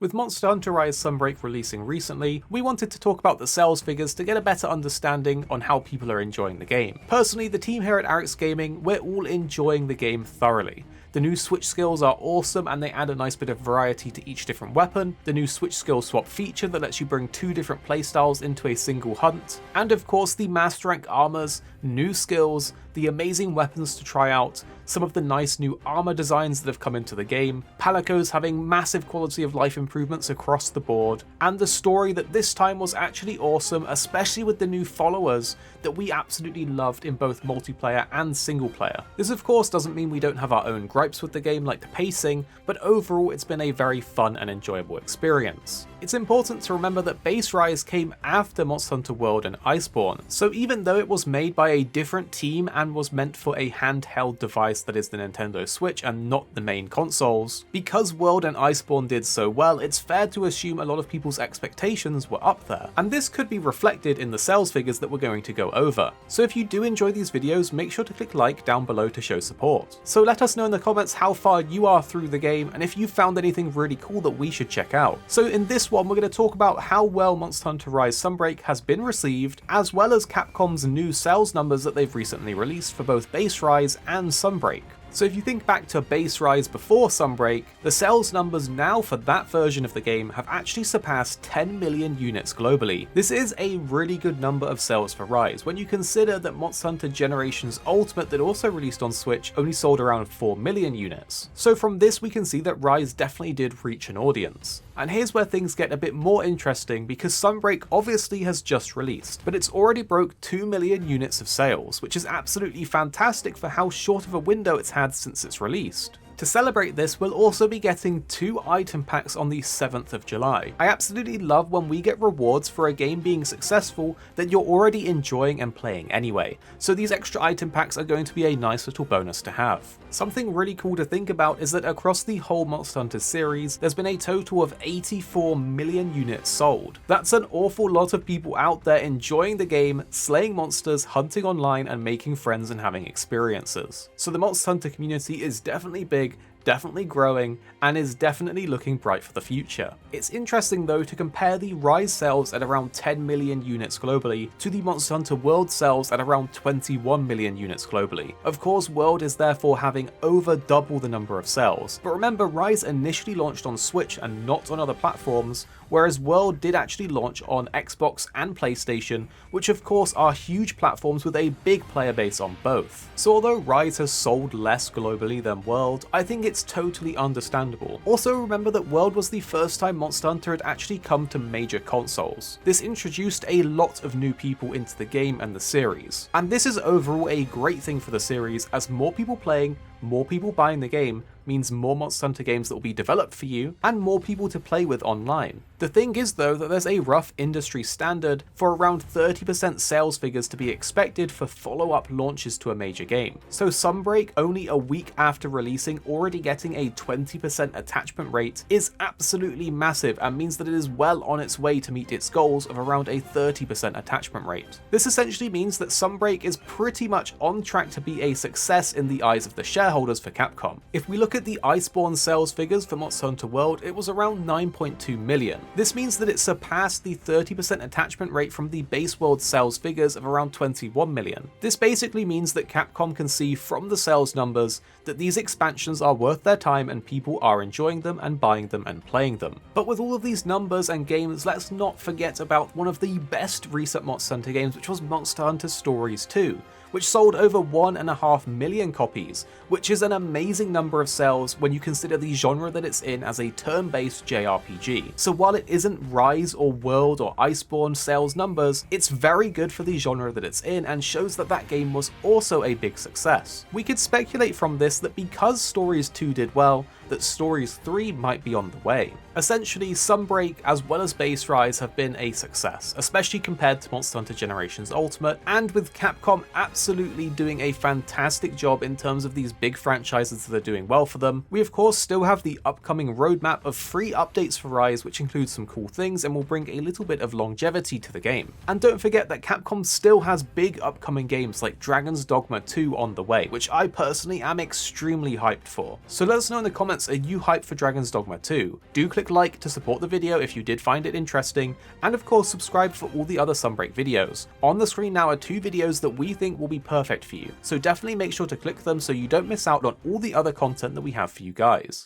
With Monster Hunter Rise Sunbreak releasing recently, we wanted to talk about the sales figures to get a better understanding on how people are enjoying the game. Personally, the team here at HyperX Gaming, we're all enjoying the game thoroughly. The new switch skills are awesome and they add a nice bit of variety to each different weapon, the new switch skill swap feature that lets you bring two different playstyles into a single hunt, and of course the master rank armors, new skills, the amazing weapons to try out, some of the nice new armor designs that have come into the game, Palicos having massive quality of life improvements across the board, and the story that this time was actually awesome, especially with the new followers that we absolutely loved in both multiplayer and single player. This of course doesn't mean we don't have our own gripes with the game like the pacing, but overall it's been a very fun and enjoyable experience. It's important to remember that Base Rise came after Monster Hunter World and Iceborne, so even though it was made by a different team and was meant for a handheld device that is the Nintendo Switch and not the main consoles, because World and Iceborne did so well, it's fair to assume a lot of people's expectations were up there, and this could be reflected in the sales figures that we're going to go over. So if you do enjoy these videos, make sure to click like down below to show support. So let us know in the comments how far you are through the game and if you found anything really cool that we should check out. So in this one, we're going to talk about how well Monster Hunter Rise Sunbreak has been received, as well as Capcom's new sales numbers that they've recently released for both Base Rise and Sunbreak. So if you think back to Base Rise before Sunbreak, the sales numbers now for that version of the game have actually surpassed 10 million units globally. This is a really good number of sales for Rise, when you consider that Monster Hunter Generations Ultimate that also released on Switch only sold around 4 million units. So from this we can see that Rise definitely did reach an audience. And here's where things get a bit more interesting, because Sunbreak obviously has just released, but it's already broke 2 million units of sales, which is absolutely fantastic for how short of a window it's had since it's released. To celebrate this, we'll also be getting 2 item packs on the 7th of July. I absolutely love when we get rewards for a game being successful that you're already enjoying and playing anyway, so these extra item packs are going to be a nice little bonus to have. Something really cool to think about is that across the whole Monster Hunter series, there's been a total of 84 million units sold. That's an awful lot of people out there enjoying the game, slaying monsters, hunting online, and making friends and having experiences. So the Monster Hunter community is definitely big, definitely growing, and is definitely looking bright for the future. It's interesting though to compare the Rise sales at around 10 million units globally to the Monster Hunter World sales at around 21 million units globally. Of course, World is therefore having over double the number of sales, but remember Rise initially launched on Switch and not on other platforms, whereas World did actually launch on Xbox and PlayStation, which of course are huge platforms with a big player base on both. So although Rise has sold less globally than World, I think it's totally understandable. Also remember that World was the first time Monster Hunter had actually come to major consoles. This introduced a lot of new people into the game and the series, and this is overall a great thing for the series, as more people playing, more people buying the game means more Monster Hunter games that will be developed for you and more people to play with online. The thing is though that there's a rough industry standard for around 30% sales figures to be expected for follow-up launches to a major game. So Sunbreak, only a week after releasing, already getting a 20% attachment rate is absolutely massive and means that it is well on its way to meet its goals of around a 30% attachment rate. This essentially means that Sunbreak is pretty much on track to be a success in the eyes of the shareholders for Capcom. If we look at the Iceborne sales figures for Monster Hunter World, it was around 9.2 million. This means that it surpassed the 30% attachment rate from the base World sales figures of around 21 million. This basically means that Capcom can see from the sales numbers that these expansions are worth their time and people are enjoying them and buying them and playing them. But with all of these numbers and games, let's not forget about one of the best recent Monster Hunter games, which was Monster Hunter Stories 2. Which sold over 1.5 million copies, which is an amazing number of sales when you consider the genre that it's in as a turn-based JRPG. So while it isn't Rise or World or Iceborne sales numbers, it's very good for the genre that it's in and shows that that game was also a big success. We could speculate from this that because Stories 2 did well, that Stories 3 might be on the way. Essentially, Sunbreak as well as Base Rise have been a success, especially compared to Monster Hunter Generations Ultimate, and with Capcom absolutely doing a fantastic job in terms of these big franchises that are doing well for them. We of course still have the upcoming roadmap of free updates for Rise, which includes some cool things and will bring a little bit of longevity to the game. And don't forget that Capcom still has big upcoming games like Dragon's Dogma 2 on the way, which I personally am extremely hyped for. So let us know in the comments, are you hyped for Dragon's Dogma 2? Do click click like to support the video if you did find it interesting, and of course subscribe for all the other Sunbreak videos. On the screen now are 2 videos that we think will be perfect for you, so definitely make sure to click them so you don't miss out on all the other content that we have for you guys.